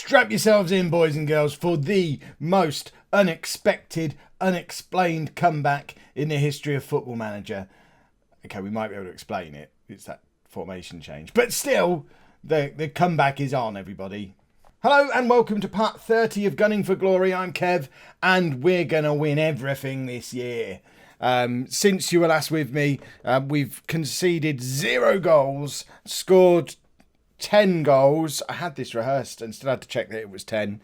Strap yourselves in, boys and girls, for the most unexpected, unexplained comeback in the history of Football Manager. Okay, we might be able to explain it. It's that formation change. But still, the comeback is on, everybody. Hello and welcome to part 30 of Gunning for Glory. I'm Kev, and we're going to win everything this year. Since you were last with me, we've conceded 0 goals, scored 10 goals. I had this rehearsed and still had to check that it was 10.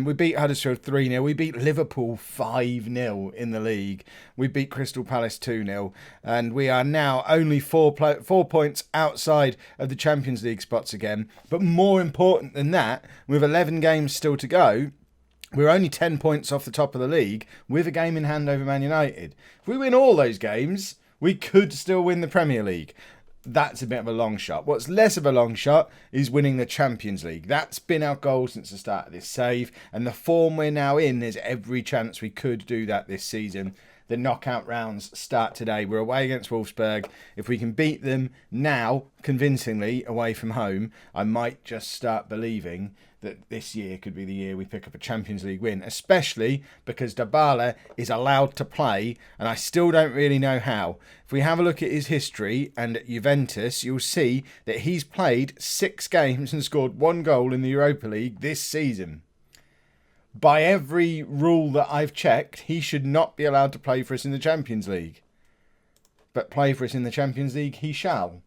We beat Huddersfield 3-0. We beat Liverpool 5-0 in the league. We beat Crystal Palace 2-0. And we are now only 4 points outside of the Champions League spots again. But more important than that, with 11 games still to go, we're only 10 points off the top of the league with a game in hand over Man United. If we win all those games, we could still win the Premier League. That's a bit of a long shot. What's less of a long shot is winning the Champions League. That's been our goal since the start of this save. And the form we're now in, there's every chance we could do that this season. The knockout rounds start today. We're away against Wolfsburg. If we can beat them now, convincingly, away from home, I might just start believing that this year could be the year we pick up a Champions League win, especially because Dybala is allowed to play, and I still don't really know how. If we have a look at his history and at Juventus, you'll see that he's played 6 games and scored 1 goal in the Europa League this season. By every rule that I've checked, he should not be allowed to play for us in the Champions League. But play for us in the Champions League he shall.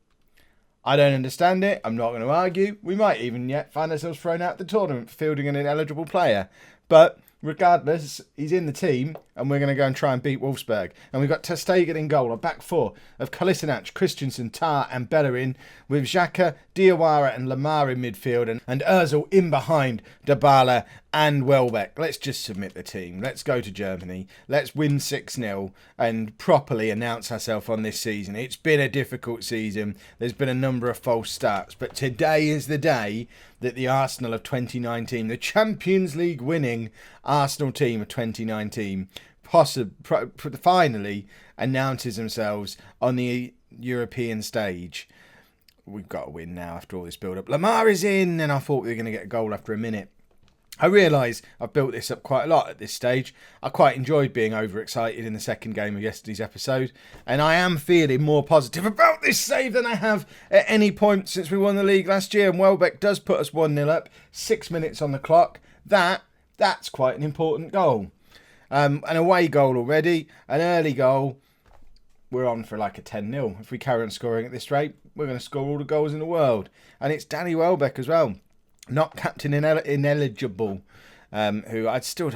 I don't understand it. I'm not going to argue. We might even yet find ourselves thrown out the tournament for fielding an ineligible player. But regardless, he's in the team, and we're going to go and try and beat Wolfsburg. And we've got ter Stegen in goal, a back 4 of Kolasinac, Christensen, Tah and Bellerin, with Xhaka, Diawara and Lamar in midfield, and Ozil in behind Dybala and Welbeck. Let's just submit the team. Let's go to Germany. Let's win 6-0 and properly announce ourselves on this season. It's been a difficult season. There's been a number of false starts, but today is the day that the Arsenal of 2019, the Champions League winning Arsenal team of 2019, finally announces themselves on the European stage. We've got to win now after all this build-up. Lamar is in, and I thought we were going to get a goal after a minute. I realise I've built this up quite a lot at this stage. I quite enjoyed being overexcited in the second game of yesterday's episode, and I am feeling more positive about this save than I have at any point since we won the league last year. And Welbeck does put us 1-0 up, 6 minutes on the clock. That's quite an important goal. An away goal already, an early goal. We're on for like a 10-0. If we carry on scoring at this rate, we're going to score all the goals in the world. And it's Danny Welbeck as well. Not captain ineligible, who I'd still...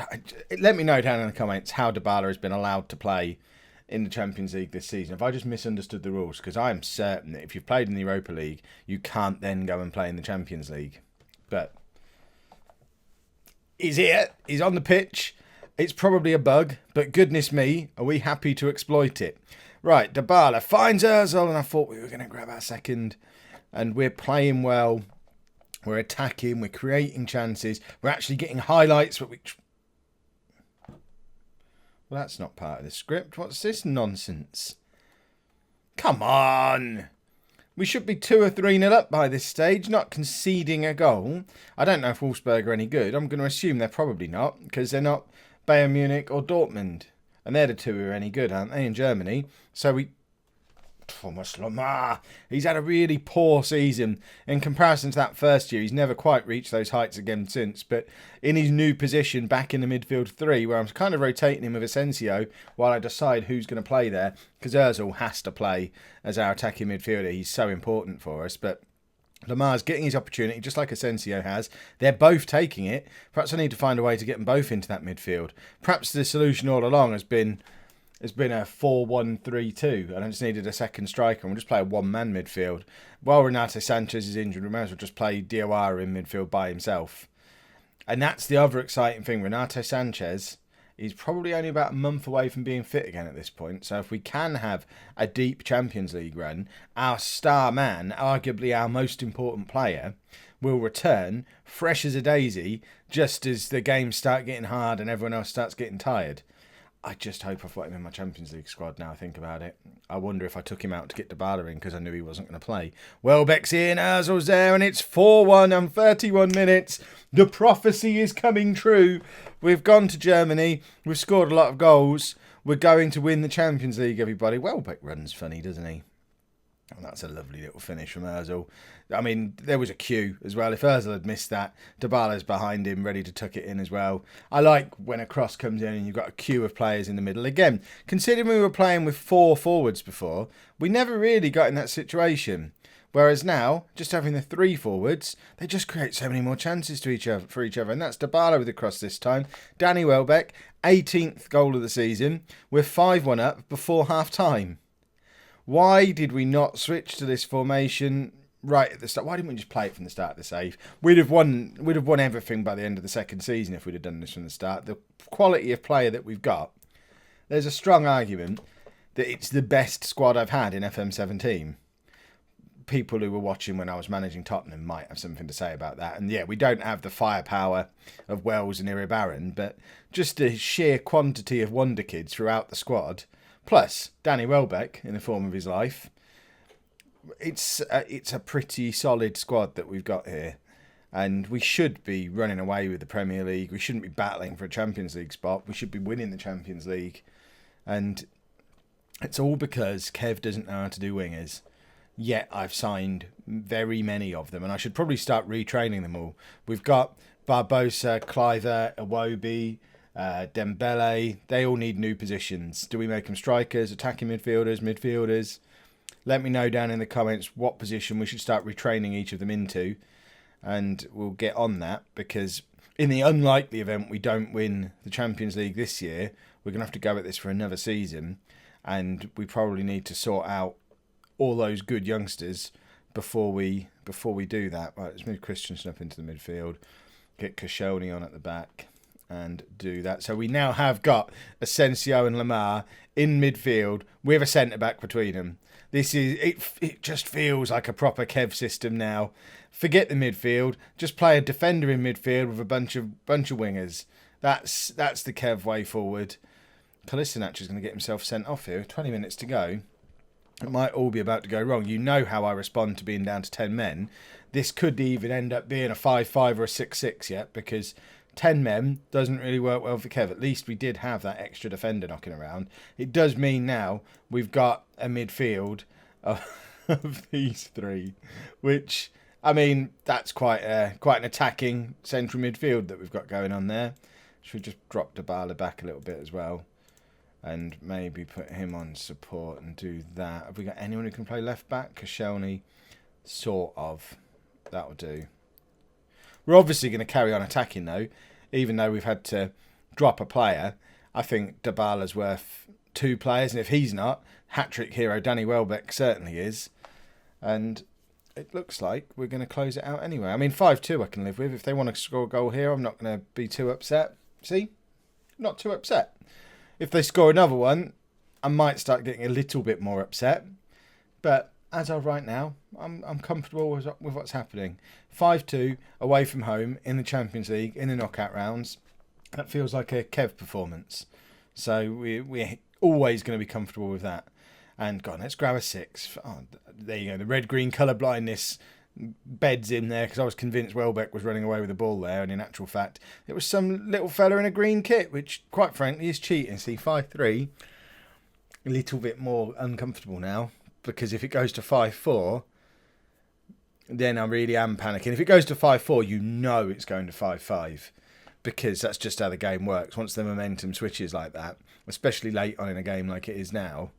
Let me know down in the comments how Dybala has been allowed to play in the Champions League this season. If I just misunderstood the rules, because I am certain that if you've played in the Europa League, you can't then go and play in the Champions League. But he's here. He's on the pitch. It's probably a bug, but goodness me, are we happy to exploit it? Right, Dybala finds Ozil, and I thought we were going to grab our second, and we're playing well. We're attacking, we're creating chances, we're actually getting highlights. Well, that's not part of the script. What's this nonsense? Come on! We should be 2 or 3-0 up by this stage, not conceding a goal. I don't know if Wolfsburg are any good. I'm going to assume they're probably not, because they're not Bayern Munich or Dortmund. And they're the 2 who are any good, aren't they, in Germany? So we... Thomas Lamar, he's had a really poor season in comparison to that first year. He's never quite reached those heights again since, but in his new position back in the midfield 3, where I'm kind of rotating him with Asensio while I decide who's going to play there, because Ozil has to play as our attacking midfielder. He's so important for us, but Lamar's getting his opportunity just like Asensio has. They're both taking it. Perhaps I need to find a way to get them both into that midfield. Perhaps the solution all along has been a 4-1-3-2, and I just needed a second striker, and we'll just play a one-man midfield. While Renato Sanchez is injured, we might as well just play Diawara in midfield by himself. And that's the other exciting thing. Renato Sanchez is probably only about a month away from being fit again at this point, so if we can have a deep Champions League run, our star man, arguably our most important player, will return fresh as a daisy just as the games start getting hard and everyone else starts getting tired. I just hope I've got him in my Champions League squad now I think about it. I wonder if I took him out to get Dybala in because I knew he wasn't going to play. Welbeck's in, Ozil's there, and it's 4-1 and 31 minutes. The prophecy is coming true. We've gone to Germany. We've scored a lot of goals. We're going to win the Champions League, everybody. Welbeck runs funny, doesn't he? And that's a lovely little finish from Ozil. I mean, there was a queue as well. If Ozil had missed that, Dybala's behind him, ready to tuck it in as well. I like when a cross comes in and you've got a queue of players in the middle. Again, considering we were playing with 4 forwards before, we never really got in that situation. Whereas now, just having the 3 forwards, they just create so many more chances for each other. And that's Dybala with the cross this time. Danny Welbeck, 18th goal of the season. We're 5-1 up before half-time. Why did we not switch to this formation right at the start? Why didn't we just play it from the start of the save? We'd have won everything by the end of the second season if we'd have done this from the start. The quality of player that we've got, there's a strong argument that it's the best squad I've had in FM17. People who were watching when I was managing Tottenham might have something to say about that. And yeah, we don't have the firepower of Wells and Iribarren, but just the sheer quantity of wonder kids throughout the squad, plus Danny Welbeck in the form of his life, it's a pretty solid squad that we've got here. And we should be running away with the Premier League. We shouldn't be battling for a Champions League spot. We should be winning the Champions League. And it's all because Kev doesn't know how to do wingers. Yet I've signed very many of them, and I should probably start retraining them all. We've got Barbosa, Cliver, Iwobi, Dembele. They all need new positions. Do we make them strikers, attacking midfielders? Let me know down in the comments what position we should start retraining each of them into, and we'll get on that, because in the unlikely event we don't win the Champions League this year, we're going to have to go at this for another season, and we probably need to sort out all those good youngsters before we do that. Right, let's move Christensen up into the midfield, get Koscielny on at the back, and do that. So we now have got Asensio and Lamar in midfield with a centre back between them. It just feels like a proper Kev system now. Forget the midfield, just play a defender in midfield with a bunch of wingers. That's the Kev way forward. Kolasinac is going to get himself sent off here. 20 minutes to go. It might all be about to go wrong. You know how I respond to being down to 10 men. This could even end up being a 5-5 or a 6-6 yet, because 10 men doesn't really work well for Kev. At least we did have that extra defender knocking around. It does mean now we've got a midfield of these 3, which, I mean, that's quite an attacking central midfield that we've got going on there. Should we just drop Dybala back a little bit as well? And maybe put him on support and do that. Have we got anyone who can play left back? Koscielny, sort of. That'll do. We're obviously going to carry on attacking though, even though we've had to drop a player. I think Dybala's worth 2 players, and if he's not, hat-trick hero Danny Welbeck certainly is. And it looks like we're going to close it out anyway. I mean, 5-2 I can live with. If they want to score a goal here, I'm not going to be too upset. See? Not too upset. If they score another one, I might start getting a little bit more upset. But as of right now, I'm comfortable with what's happening. 5-2 away from home in the Champions League in the knockout rounds. That feels like a Kev performance. So we're always going to be comfortable with that. And go on, let's grab a 6. Oh, there you go. The red-green colour blindness beds in there, because I was convinced Welbeck was running away with the ball there, and in actual fact it was some little fella in a green kit, which quite frankly is cheating. See, 5-3, a little bit more uncomfortable now, because if it goes to 5-4, then I really am panicking. If it goes to 5-4, you know it's going to 5-5, because that's just how the game works. Once the momentum switches like that, especially late on in a game like it is now,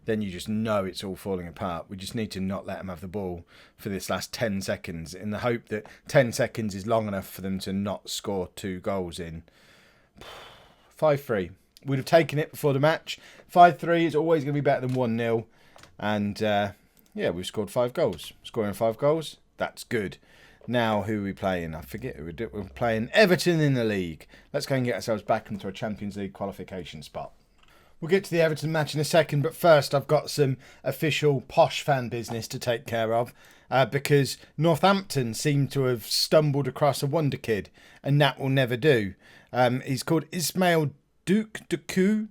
then you just know it's all falling apart. We just need to not let them have the ball for this last 10 seconds, in the hope that 10 seconds is long enough for them to not score 2 goals in. 5-3. We'd have taken it before the match. 5-3 is always going to be better than 1-0. And, yeah, we've scored 5 goals. Scoring 5 goals, that's good. Now, who are we playing? I forget who we're doing. We're playing Everton in the league. Let's go and get ourselves back into a Champions League qualification spot. We'll get to the Everton match in a second, but first I've got some official posh fan business to take care of, because Northampton seem to have stumbled across a wonder kid, and that will never do. He's called Ismail Duke Duku.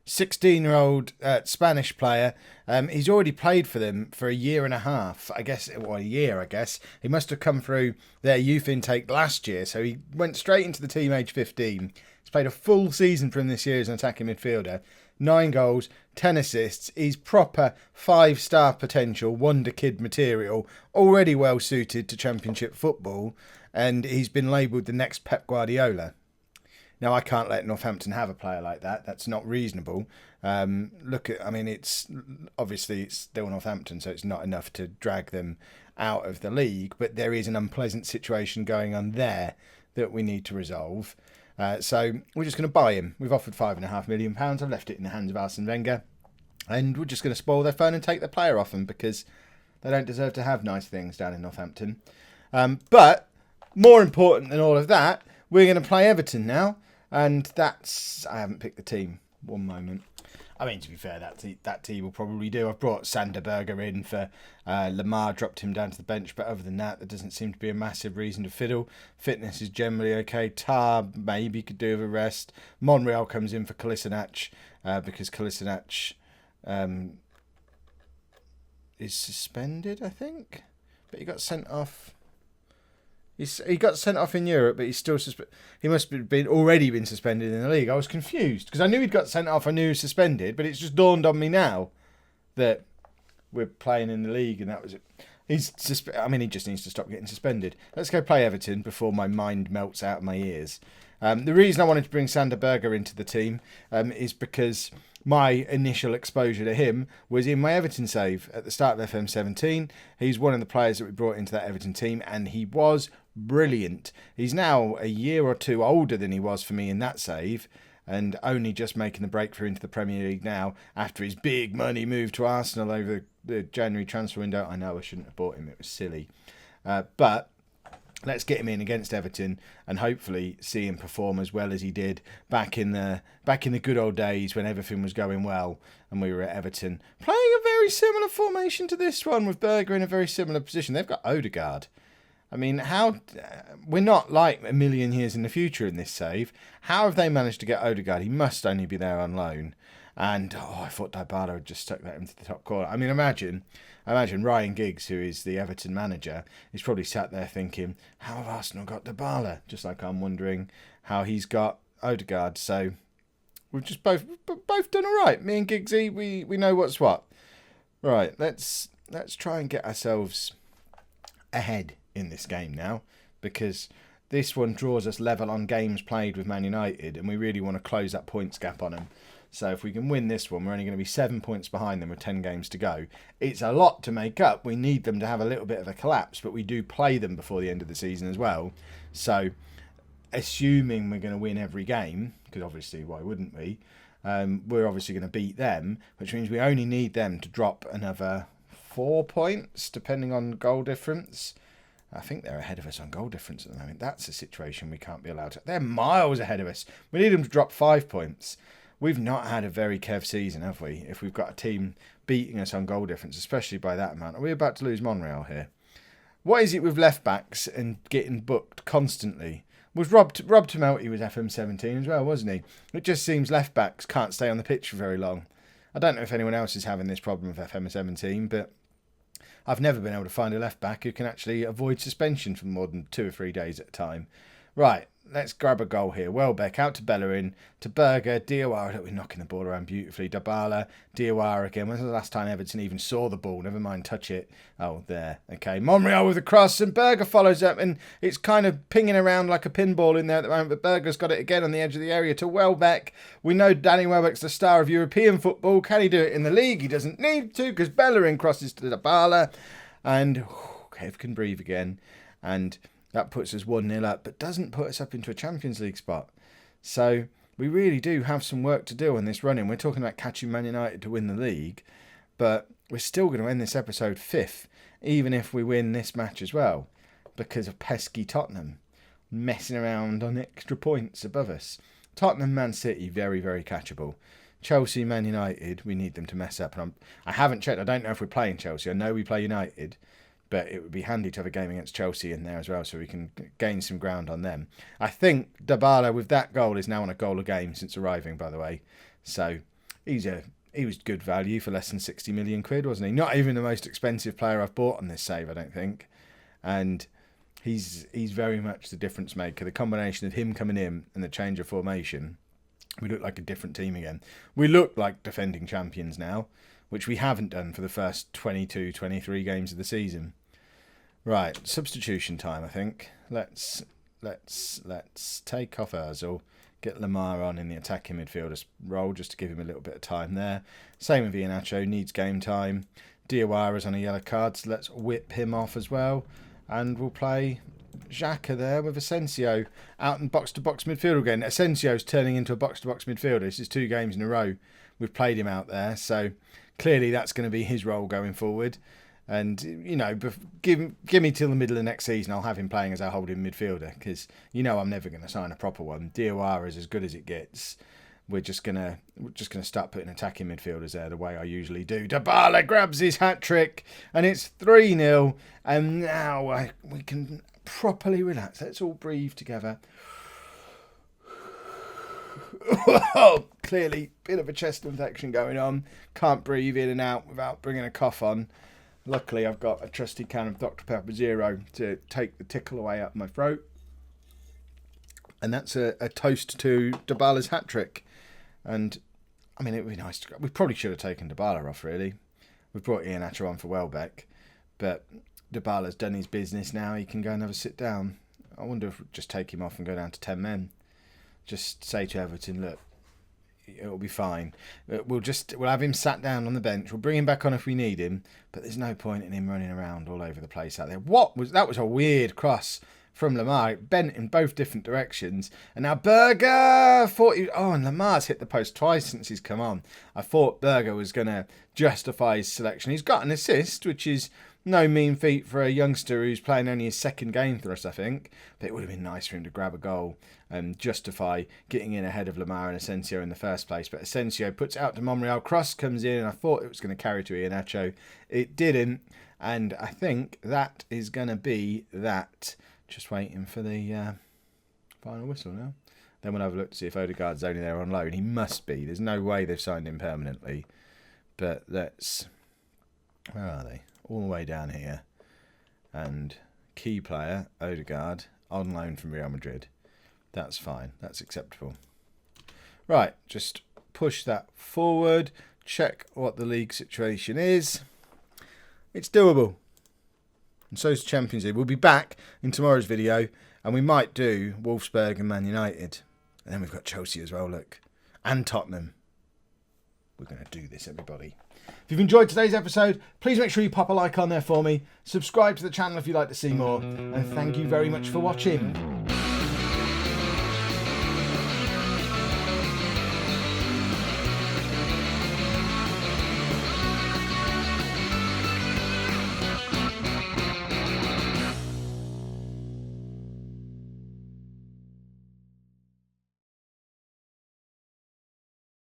16-year-old Spanish player. He's already played for them for a year and a half, I guess. Well, a year, I guess. He must have come through their youth intake last year, so he went straight into the team age 15. He's played a full season for him this year as an attacking midfielder. 9 goals, 10 assists. He's proper 5-star potential, wonder kid material, already well suited to Championship football, and he's been labelled the next Pep Guardiola. Now, I can't let Northampton have a player like that. That's not reasonable. It's still Northampton, so it's not enough to drag them out of the league. But there is an unpleasant situation going on there that we need to resolve. So we're just going to buy him. We've offered £5.5 million. I've left it in the hands of Arsene Wenger. And we're just going to spoil their fun and take their player off them because they don't deserve to have nice things down in Northampton. But more important than all of that, we're going to play Everton now. And I haven't picked the team. One moment. I mean, to be fair, that team will probably do. I've brought Sander Berger in for Lamar, dropped him down to the bench. But other than that, there doesn't seem to be a massive reason to fiddle. Fitness is generally okay. Tar maybe could do with a rest. Monreal comes in for Kolasinac because Kolasinac is suspended, I think. But he got sent off. He got sent off in Europe, but he's still he must have already been suspended in the league. I was confused because I knew he'd got sent off. I knew he was suspended, but it's just dawned on me now that we're playing in the league, and that was it. He just needs to stop getting suspended. Let's go play Everton before my mind melts out of my ears. The reason I wanted to bring Sander Berger into the team is because my initial exposure to him was in my Everton save at the start of FM17. He's one of the players that we brought into that Everton team, and he was brilliant. He's now a year or two older than he was for me in that save, and only just making the breakthrough into the Premier League now after his big money move to Arsenal over the January transfer window. I know I shouldn't have bought him, it was silly. But let's get him in against Everton and hopefully see him perform as well as he did back in the good old days when everything was going well and we were at Everton. Playing a very similar formation to this one with Berger in a very similar position. They've got Odegaard. I mean, we're not like a million years in the future in this save. How have they managed to get Odegaard? He must only be there on loan. And, I thought Dybala had just stuck that into the top corner. I mean, imagine Ryan Giggs, who is the Everton manager, is probably sat there thinking, how have Arsenal got Dybala? Just like I'm wondering how he's got Odegaard. So we've just both done all right. Me and Giggsy, we know what's what. Right, let's try and get ourselves ahead in this game now, because this one draws us level on games played with Man United, and we really want to close that points gap on them. So if we can win this one, we're only going to be 7 points behind them with 10 games to go. It's a lot to make up. We need them to have a little bit of a collapse, but we do play them before the end of the season as well. So assuming we're going to win every game, because obviously why wouldn't we, we're obviously going to beat them, which means we only need them to drop another 4 points, depending on goal difference. I think they're ahead of us on goal difference at the moment. That's a situation we can't be allowed to. They're miles ahead of us. We need them to drop 5 points. We've not had a very Kev season, have we? If we've got a team beating us on goal difference, especially by that amount. Are we about to lose Monreal here? What is it with left backs and getting booked constantly? Was Rob Tamelty was FM17 as well, wasn't he? It just seems left backs can't stay on the pitch for very long. I don't know if anyone else is having this problem with FM17, but I've never been able to find a left back who can actually avoid suspension for more than 2 or 3 days at a time. Right, let's grab a goal here. Welbeck out to Bellerin, to Berger, Diawara. We're knocking the ball around beautifully. Dybala, Diawara again. When's the last time Everton even saw the ball? Never mind touch it. Oh, there. Okay, Monreal with a cross, and Berger follows up, and it's kind of pinging around like a pinball in there at the moment, but Berger's got it again on the edge of the area to Welbeck. We know Danny Welbeck's the star of European football. Can he do it in the league? He doesn't need to, because Bellerin crosses to Dybala, and Kev can breathe again, and that puts us 1-0 up, but doesn't put us up into a Champions League spot. So we really do have some work to do on this run-in. We're talking about catching Man United to win the league, but we're still going to end this episode 5th, even if we win this match as well, because of pesky Tottenham messing around on extra points above us. Tottenham, Man City, very, very catchable. Chelsea, Man United, we need them to mess up. And I haven't checked. I don't know if we're playing Chelsea. I know we play United, but it would be handy to have a game against Chelsea in there as well, so we can gain some ground on them. I think Dybala with that goal is now on a goal a game since arriving, by the way. So he was good value for less than 60 million quid, wasn't he? Not even the most expensive player I've bought on this save, I don't think. And he's very much the difference maker. The combination of him coming in and the change of formation, we look like a different team again. We look like defending champions now, which we haven't done for the first 22, 23 games of the season. Right, substitution time, I think. Let's take off Ozil, get Lamar on in the attacking midfielder's role just to give him a little bit of time there. Same with Iheanacho, needs game time. Diawara's on a yellow card, so let's whip him off as well. And we'll play Xhaka there with Asensio out in box-to-box midfield again. Asensio's turning into a box-to-box midfielder. This is 2 games in a row we've played him out there, so clearly that's going to be his role going forward. And, you know, give me till the middle of next season, I'll have him playing as our holding midfielder, because, you know, I'm never going to sign a proper one. Diawara is as good as it gets. We're just gonna start putting attacking midfielders there the way I usually do. Dybala grabs his hat-trick, and it's 3-0. And now we can properly relax. Let's all breathe together. Clearly, bit of a chest infection going on. Can't breathe in and out without bringing a cough on. Luckily, I've got a trusty can of Dr. Pepper Zero to take the tickle away up my throat. And that's a toast to Dybala's hat-trick. And, I mean, it would be nice to... We probably should have taken Dybala off, really. We've brought Iheanacho on for Welbeck. But Dybala's done his business now. He can go and have a sit down. I wonder if we'll just take him off and go down to 10 men. Just say to Everton, look, it'll be fine. We'll have him sat down on the bench. We'll bring him back on if we need him. But there's no point in him running around all over the place out there. That was a weird cross from Lamar. It bent in both different directions. And now Berger and Lamar's hit the post twice since he's come on. I thought Berger was going to justify his selection. He's got an assist, which is no mean feat for a youngster who's playing only his second game for us, I think. But it would have been nice for him to grab a goal and justify getting in ahead of Lamar and Asensio in the first place. But Asensio puts it out to Monreal. Cross comes in, and I thought it was going to carry to Iheanacho. It didn't. And I think that is going to be that. Just waiting for the final whistle now. Then we'll have a look to see if Odegaard's only there on loan. He must be. There's no way they've signed him permanently. But let's... Where are they? All the way down here. And key player, Odegaard, on loan from Real Madrid. That's fine. That's acceptable. Right, just push that forward. Check what the league situation is. It's doable. And so is Champions League. We'll be back in tomorrow's video, and we might do Wolfsburg and Man United. And then we've got Chelsea as well, look. And Tottenham. We're going to do this, everybody. If you've enjoyed today's episode, please make sure you pop a like on there for me. Subscribe to the channel if you'd like to see more. And thank you very much for watching.